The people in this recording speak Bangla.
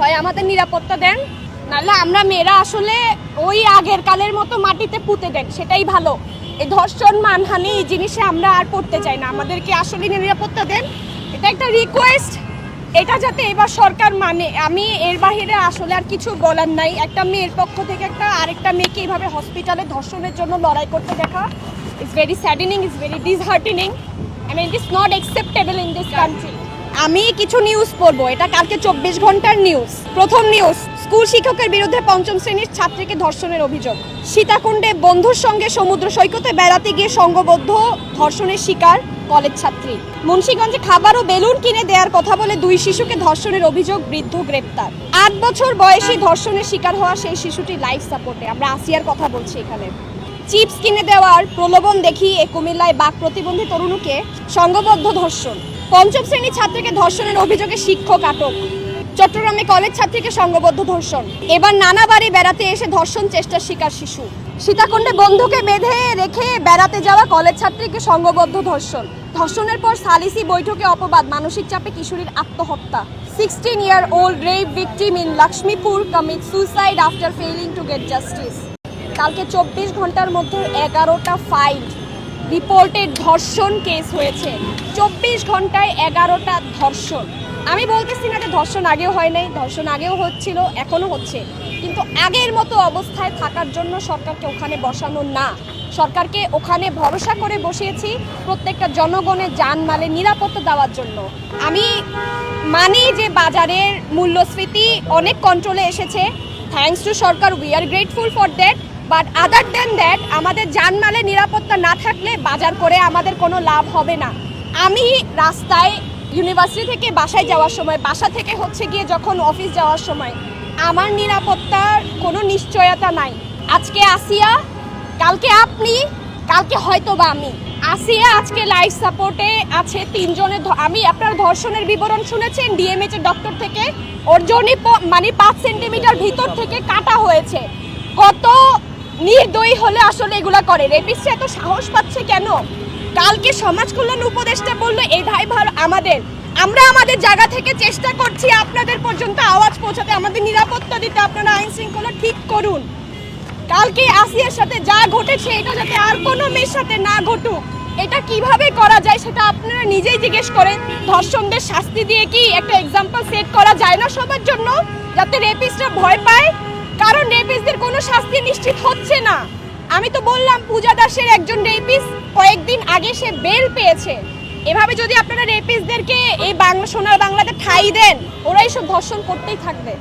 হয় আমাদের নিরাপত্তা দেন, নাহলে আমরা মেয়েরা আসলে ওই আগের কালের মতো মাটিতে পুঁতে দেন, সেটাই ভালো। এই ধর্ষণ মানহানি এই জিনিসে আমরা আর পড়তে চাই না, আমাদেরকে আসলে নিরাপত্তা দেন, এটা একটা রিকোয়েস্ট। এটা যাতে এবার সরকার মানে, আমি এর বাহিরে আসলে আর কিছু বলার নাই। একটা মেয়ের পক্ষ থেকে আরেকটা মেয়েকে এইভাবে হসপিটালে ধর্ষণের জন্য লড়াই করতে দেখা, it's very saddening, it's very disheartening. I mean, it is not acceptable in this country. আমি কিছু নিউজ পড়বো, এটা কালকে 24 ঘন্টার নিউজ। প্রথম নিউজ, স্কুল শিক্ষকের বিরুদ্ধে 5ম শ্রেণীর ছাত্রীকে ধর্ষণের অভিযোগ। সীতাকুণ্ডে বন্ধুর সঙ্গে সমুদ্র সৈকতে বেড়াতে গিয়ে সংঘবদ্ধ ধর্ষণের শিকার কলেজ ছাত্রী। মুন্সিগঞ্জে খাবার ও বেলুন কিনে দেওয়ার কথা বলে 2 শিশুকে ধর্ষণের অভিযোগ, বৃদ্ধ গ্রেপ্তার। 8 বছর বয়সী ধর্ষণের শিকার হওয়া সেই শিশুটি লাইফ সাপোর্টে। আমরা আসিয়ার কথা বলছি এখানে। চিপস কিনে দেওয়ার প্রলোভন দেখিয়ে কুমিল্লায় বাক প্রতিবন্ধী তরুণীকে সংঘবদ্ধ ধর্ষণ। 5ম শ্রেণীর ছাত্রীকে ধর্ষণের অভিযোগে শিক্ষক আটক। চট্টগ্রামে কলেজ ছাত্রীকে সংঘবদ্ধ ধর্ষণ। এবার নানা বাড়ি বেড়াতে এসে ধর্ষণ চেষ্টার শিকার শিশু। সীতাকুণ্ডে বন্ধুকে বেঁধে রেখে বেড়াতে যাওয়া কলেজ ছাত্রীকে সংঘবদ্ধ ধর্ষণ। ধর্ষণের পর সালিসি বৈঠকে অপবাদ, মানসিক চাপে কিশোরীর আত্মহত্যা। 16-year-old rape victim in Lakshmipur commits suicide after failing to get justice. কালকে 24 ঘন্টার মধ্যে 11টা ফাইল রিপোর্টেড ধর্ষণ কেস হয়েছে। 24 ঘন্টায় 11টা ধর্ষণ। আমি বলতেছি না যে ধর্ষণ আগেও হয় নাই, ধর্ষণ আগেও হচ্ছিল, এখনো হচ্ছে, কিন্তু আগের মতো অবস্থায় থাকার জন্য সরকারকে ওখানে বসানো না। সরকারকে ওখানে ভরসা করে বসিয়েছি প্রত্যেকটা জনগণের জানমালের নিরাপত্তা দেওয়ার জন্য। আমি মানি যে বাজারের মূল্যস্ফীতি অনেক কন্ট্রোলে এসেছে, থ্যাঙ্কস টু সরকার, we are grateful for that. But other than that, আমাদের জানমালের নিরাপত্তা না থাকলে বাজার করে আমাদের কোনো লাভ হবে না। আমি রাস্তায় ইউনিভার্সিটি থেকে বাসায় যাওয়ার সময়, বাসা থেকে হচ্ছে গিয়ে যখন অফিস যাওয়ার সময়, আমার নিরাপত্তার কোনো নিশ্চয়তা নাই। আজকে আসিয়া, কালকে আপনি, কালকে হয়তো বা আমি। আসিয়া আজকে লাইফ সাপোর্টে আছে 3 জনের। আমি আপনার ধর্ষণের বিবরণ শুনেছেন ডিএমএইচ এর ডক্টর থেকে, ওর জনি মানে 5 সেন্টিমিটার ভিতর থেকে কাটা হয়েছে। কত নির্দয়ী হলে আসলে এগুলা করে? রেপিস্ট এত সাহস পাচ্ছে কেন? কালকে সমাজ কল্যাণ উপদেষ্টা বললো এই দায়ভার আমাদের। আমরা আমাদের জায়গা থেকে চেষ্টা করছি আপনাদের পর্যন্ত আওয়াজ পৌঁছাতে, আমাদের নিরাপত্তা দিতে। আপনারা আইন শৃঙ্খলা ঠিক করুন। কালকে আসিয়ার সাথে যা ঘটেছে এটা যাতে আর কোনো মেয়ের সাথে না ঘটুক। এটা কিভাবে করা যায় সেটা আপনারা নিজেই জিজ্ঞেস করেন। ধর্ষণদের শাস্তি দিয়ে কি একটা এক্সাম্পল সেট করা যায় না সবার জন্য, যাতে রেপিস্টরা ভয় পায়? কারণ রেপিস্টদের কোনো শাস্তি নিশ্চিত হচ্ছে না। আমি তো বললাম পূজা দাসের একজন রেপিস্ট কয়েকদিন আগে সে বেল পেয়েছে। এভাবে যদি আপনারা রেপিস্টদেরকে এই সোনার বাংলাতে ঠাঁই দেন, ওরা এইসব ধর্ষণ করতেই থাকবে।